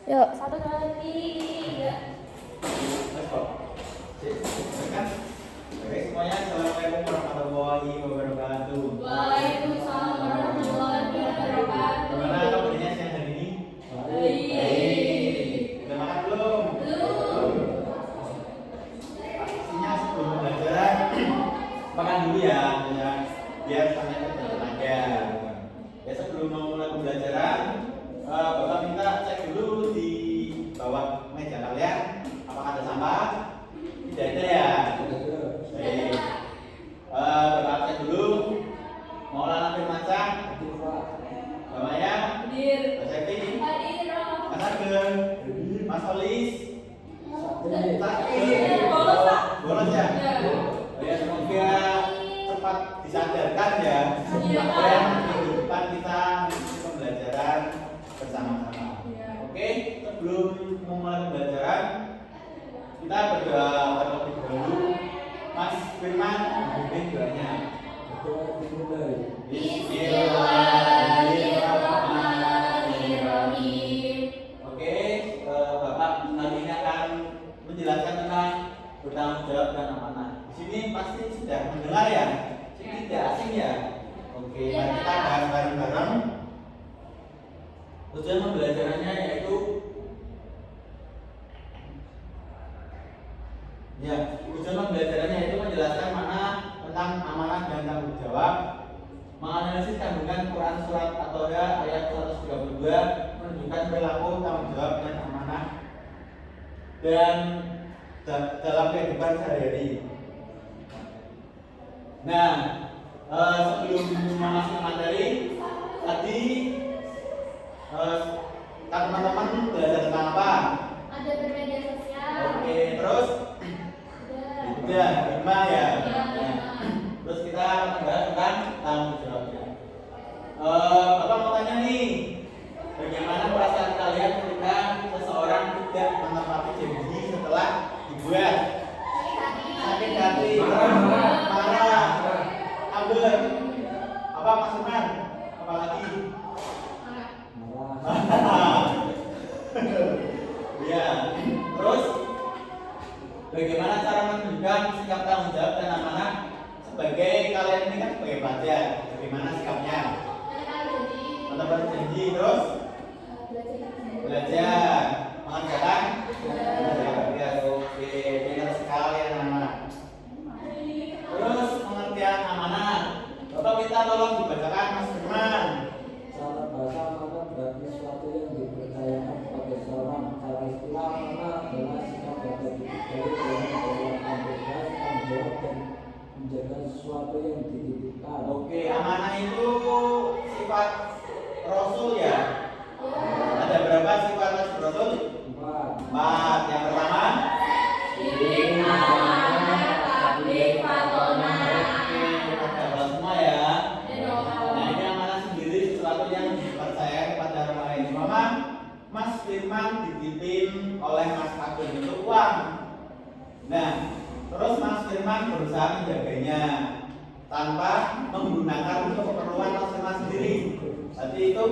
Yuk, 1, 2, 3. Let's go. Kan? Oke semuanya, assalamualaikum warahmatullahi wabarakatuh. Waalaikumsalam warahmatullahi wabarakatuh. Gimana kabarnya siang hari ini? Baik. Udah makan belum? Belum. Pastinya sebelum pembelajaran makan dulu ya, biar tanya tenaga. Ya sebelum mau mulai pembelajaran, Bapak minta cek dulu di bawah meja kalian apakah ada sampah? Tidak ada ya? Baik. Bapak cek dulu. Mau langsung macam? Namanya? Hadir. Mas Evi? Hadir. Mas Ageng? Mas Olis? Hadir. Bolos, Pak. Bolos ya? Ya. Ya semoga cepat disadarkan ya. Iya, Pak. Dan minggu depan kita mengikuti pembelajaran bersama-sama. Iya. Oke, sebelum memulai pembelajaran kita berdoa terlebih dahulu. Mas Firman, memimpin doanya. Bismillahirrahmanirrahim. Oke, Bapak kali ini akan menjelaskan tentang bertanggung jawab dan amanah. Di sini pasti sudah mendengar ya, tidak asing ya. Oke, mari kita bahas bareng-bareng. Tujuan pembelajarannya yaitu menjelaskan makna tentang amanah dan tanggung jawab, menganalisis kandungan Quran surat At-Taubah ayat 132 menunjukkan perilaku tanggung jawab dan amanah dan dalam kehidupan sehari-hari. Nah, sebelum masuk materi tadi teman-teman belajar tentang apa? Ada bermedia sosial. Oke, terus udah 5 ya. Iya. Terus kita akan bahas tentang tanggung jawabnya. Bapak mau tanya nih, bagaimana perasaan kalian ketika seseorang tidak menepati janji setelah dibuat? Sakit hati, marah, kabur. Apa Mas Firman? Apa lagi? Ya. Terus bagaimana cara menunjukkan sikap tanggung jawab dan amanah sebagai kalian ini kan sebagai pelajar? Bagaimana sikapnya? Menepati janji, terus belajar, mengerjakan. Ya, oke, benar sekali anak-anak. Terus pengertian amanah. Bapak minta tolong dibacakan Mas Firman. Cara bahasa amanah berarti sesuatu yang dipercayakan kepada seorang. Cara istilah amanah adalah sikap dapat dipelajari dengan berlakukan bebas, tanggung jawab dan menjaga sesuatu yang dititipkan. Oke, amanah itu sifat Rasul ya. Ada berapa sifat Rasul? 4. 4. Yang pertama, ada hafal semua ya. Nah, ini amanah sendiri sesuatu yang dipercaya kepada orang lain. Mama, Mas Firman dititipin oleh Mas Ageng itu uang. Nah, terus Mas Firman berusaha menjaganya tanpa menggunakan untuk keperluan Mas Firman sendiri. Berarti itu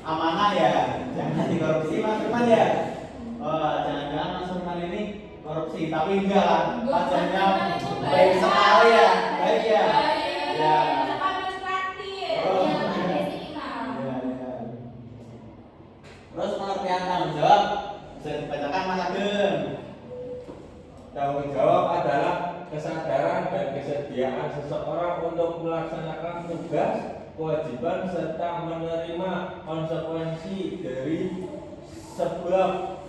amanah ya. Jangan dikorupsi Mas Firman ya. Jangan-jangan Mas Firman ini korupsi, tapi enggak lah. Wajahnya baik sekali ya. Baik ya. Ya. Oh. Ya, ya. Terus pengertian tanggung jawab bisa dibacakan Mas Ageng. Tanggung jawab adalah kesadaran dan kesediaan seseorang untuk melaksanakan tugas, kewajiban serta menerima konsekuensi dari setiap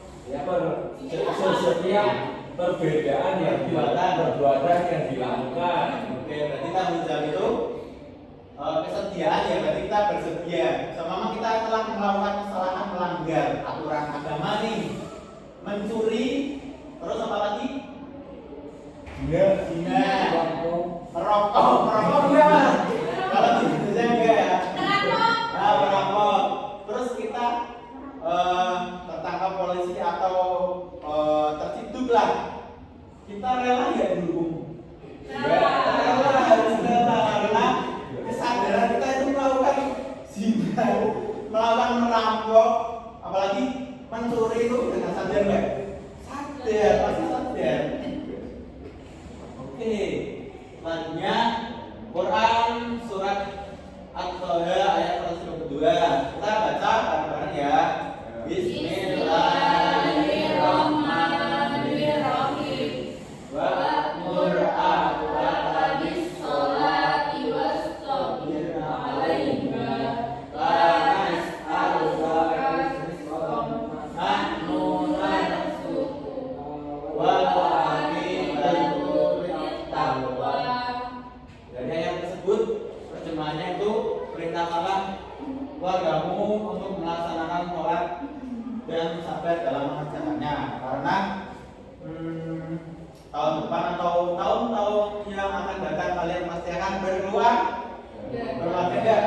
perbedaan yang perbuatan yang dilakukan. Oke, berarti tanggung jawab itu kesediaan ya, berarti kita bersedia. Sama kita telah melakukan kesalahan melanggar aturan agama nih, mencuri, terus apa lagi? Zina, merokok enggak Mas? Kalau di Indonesia enggak ya? Nah, merampok. Terus kita tertangkap polisi atau terciduk lah, kita rela nggak dihukum? Rela, harus rela karena kesadaran kita itu melakukan zina, melakukan merampok, apalagi mencuri. sore itu dengan sadar nggak? Sadar, pasti sadar. Oke, selanjutnya Quran surat At-Taha ayat 122. Kita baca bareng-bareng ya. Bismillahirrahmanirrahim. Wa'mur ahlaka bis-sholati wastabir 'alaiha. La nas'aluka rizqan, nahnu narzuquka wal 'aqibatu lit-taqwa. Dari ayat tersebut terjemahannya itu perintahkanlah keluargamu untuk melaksanakan sholat dan sabar dalam mengerjakannya, karena tahun depan atau tahun-tahun yang akan datang kalian pasti akan berkeluarga enggak?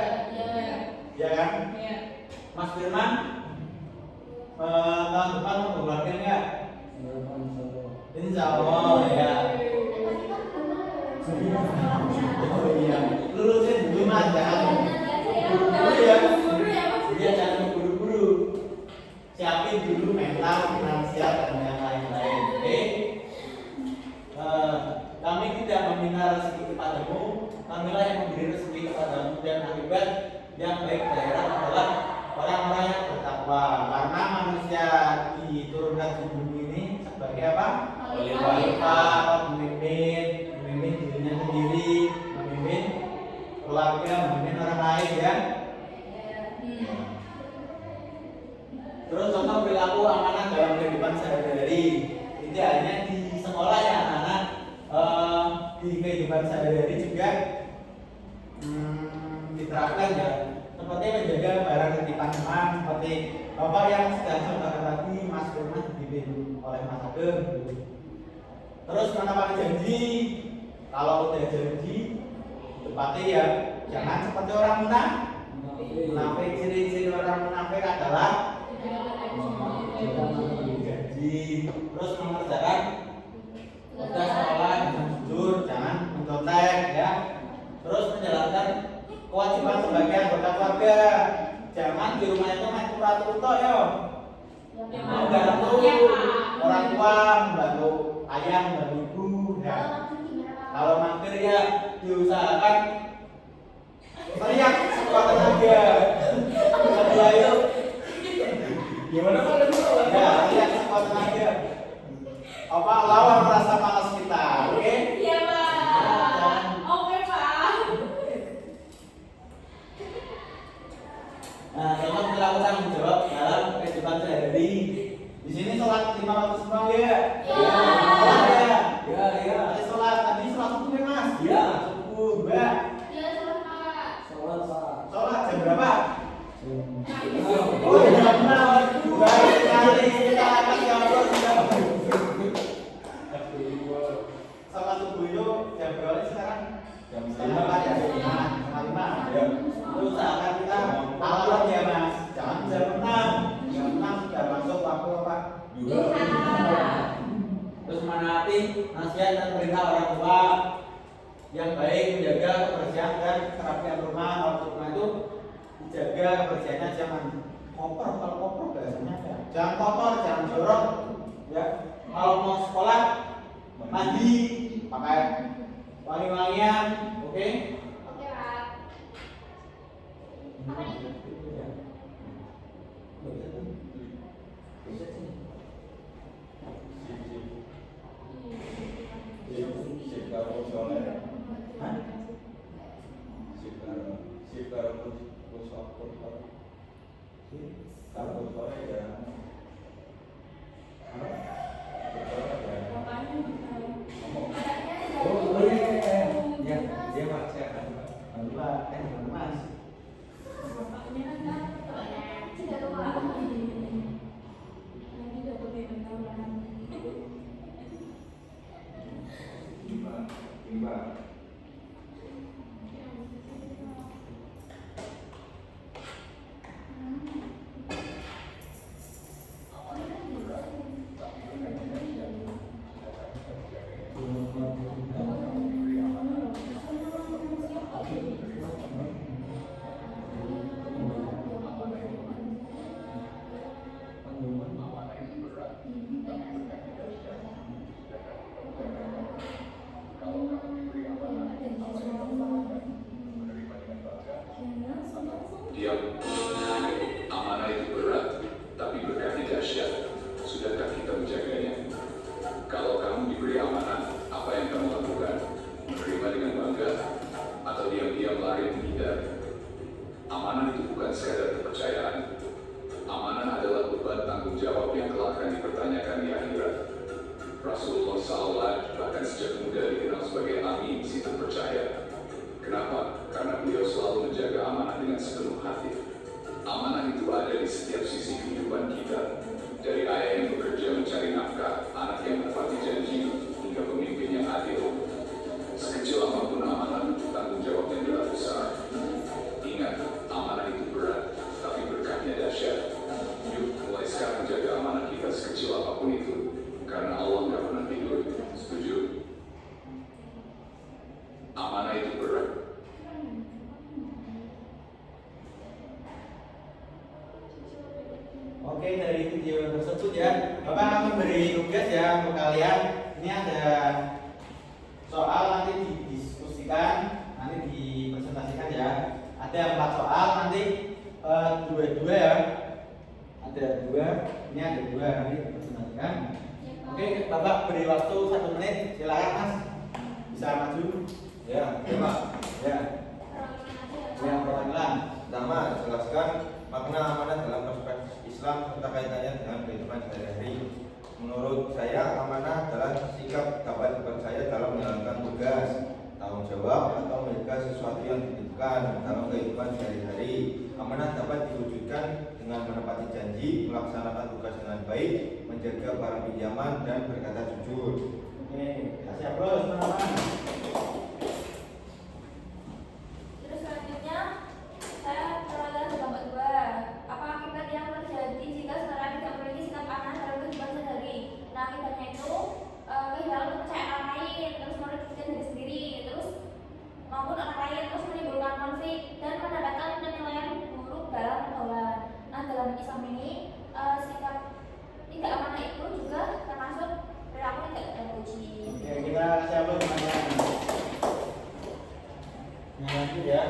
Ya kan? Mas Firman, tahun depan mau berkeluarga enggak? Insya Allah ya. Oh iya, lulusin dulu mas, jangan buru-buru ya. Dia jangan buru-buru. Siapin dulu mental, finansial dan yang lain-lain. Oke? Kami tidak meminta rezeki kepadamu, kamilah yang memberi rezeki kepadamu, dan akibat yang baik daerah adalah orang-orang yang bertakwa. Karena manusia diturunkan di bumi ini sebagai apa? Khalifah, pemimpin dirinya sendiri, memimpin keluarga, memimpin orang lain ya. Terus contoh perilaku amanah dalam kehidupan sehari-hari. Ini hanya di sekolah ya anak-anak, di kehidupan sehari-hari juga diterapkan ya. Seperti menjaga barang titipan teman, seperti bapak yang sedang saudara tadi Mas Firman dipimpin oleh Mas Ageng. Terus menepati janji. Kalau udah janji, tepati ya. Jangan seperti orang munafik. Ciri-ciri orang munafik adalah janji, terus mengerjakan tugas sekolah dengan jujur, jangan mencontek ya. Terus menjalankan kewajiban sebagai anggota keluarga. Jangan di rumah itu main pura-pura ya. Membantu orang tua, membantu ayah, membantu ibu ya. Kalau mampir ya diusahakan teriak sekuat tenaga. Setelah itu gimana Pak? Ya, teriak sekuat tenaga. Apa lawan rasa malas kita, oke? Iya Pak. Oke Pak. Nah, contoh perilaku tanggung jawab dalam kehidupan sehari-hari. Di sini sholat 5 waktu semua ya? Sholat ya? Ya. Ada sholat tadi sholat subuh ya mas? Ya. Subuh, mbak. Iya sholat Pak. Sholat jam berapa? Oh jam 6. Baik sekali, kita akan jawab sudah. Sholat subuh itu jam berapa sekarang? Jam 5 ya? Jam 5. Ya. Terus akan kita alarm ya mas. Jangan jam 6. Jam 6 sudah masuk waktu apa? Terus menaati nasihat dan perintah orang tua yang baik, menjaga kebersihan dan kerapian rumah. Kalau rumah itu dijaga kebersihannya, jangan kotor. Kalau kotor biasanya ya. Jangan kotor, jangan jorok ya. Kalau mau sekolah mandi pakai wangi-wangian, oke? Oke Pak. Apa nih? Dia Pak, saya jawab yang kelak akan dipertanyakan di akhirat. Rasulullah SAW bahkan sejak muda dikenal sebagai amin si terpercaya. Kenapa? Karena beliau selalu menjaga amanah dengan sepenuh hati. Amanah itu ada di setiap sisi kehidupan kita. Dari ayah yang bekerja mencari nafkah, anak yang menepati janji, hingga pemimpin yang adil. Sekecil apapun amanah, tanggung jawabnya tidak besar. Ingat, amanah itu berat, tapi berkahnya dahsyat. Yuk, mulai sekarang jaga amanah kita sekecil apapun itu. Karena Allah nggak pernah tidur. Setuju? Amanah itu berat. Oke, dari video tersebut ya, Bapak akan beri tugas ya untuk kalian. Ini ada soal nanti didiskusikan, nanti dipresentasikan ya. Ada 4 soal nanti dua ya. Ada 2, ini ada 2 nanti dipresentasikan. Oke, Bapak beri waktu 1 menit. Silakan Mas, bisa maju. Ya, Pak. Ya, yang pertanyaan. Pertama, jelaskan makna amanah dalam perspektif Islam serta kaitannya dengan kehidupan sehari-hari. Menurut saya, amanah adalah sikap dapat dipercaya dalam menjalankan tugas, tanggung jawab, atau menjaga sesuatu yang dititipkan dalam kehidupan sehari-hari. Amanah dapat diwujudkan dengan menepati janji, melaksanakan tugas dengan baik, menjaga barang pinjaman, dan berkata jujur. Oke, siap bro, teman-teman. Terus selanjutnya saya terangkan pendapat 2. Apa akibat yang terjadi jika seseorang tidak memiliki sikap amanah dalam kehidupan sehari-hari? Nah, akibatnya itu kehilangan kepercayaan orang lain, terus merugikan diri sendiri, terus maupun orang lain, terus menimbulkan konflik dan mendapatkan penilaian buruk dalam pergaulan. Nah, dalam Islam ini sikap tidak amanah itu juga termasuk perilaku tidak terpuji. Oke, kita siap bro, teman-teman. Yang lanjut ya.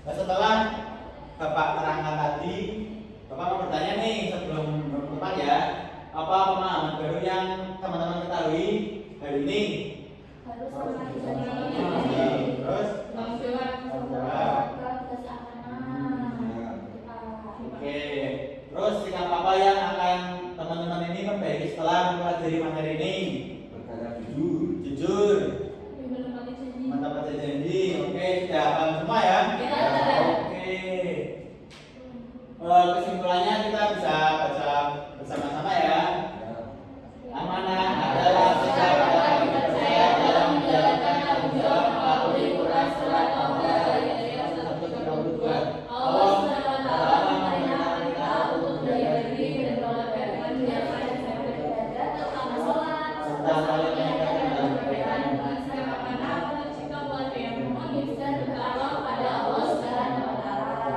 Nah, setelah Bapak terangkan tadi, Bapak mau bertanya nih sebelum bertempat ya. Apa pemahaman baru yang teman-teman ketahui hari ini? Harus Terus? Oke. Terus sikap apa yang akan teman-teman ini perbaiki setelah mempelajari materi ini? Berkata jujur. Jujur, menepati janji. Oke, sudah paham semua ya? Oke. Kesimpulannya kita bisa baca bersama-sama ya. Amanah adalah sikap dapat dipercaya dalam menjalankan tanggung jawab apapun itu surat Al-Baqarah ayat 132. Allah SWT memerintahkan kita untuk menjaga diri dan melakukan kegiatan ibadah terutama sholat serta saling mengingatkan dalam kebaikan.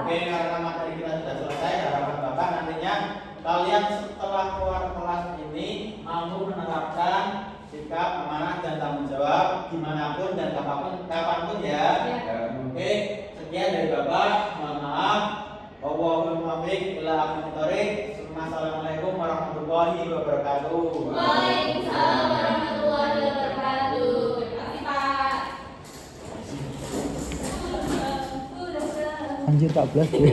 Oke, karena materi kita sudah selesai, harapan Bapak nantinya kalian setelah keluar kelas ini mampu menerapkan sikap amanah dan tanggung jawab dimanapun dan kapanpun ya. Oke, sekian dari Bapak. Mohon maaf. Wallahul muwaffiq ila aqwamit thoriq. Assalamualaikum warahmatullahi wabarakatuh. Waalaikumsalam warahmatullahi wabarakatuh. Terima kasih Pak. Anjir 14 ya.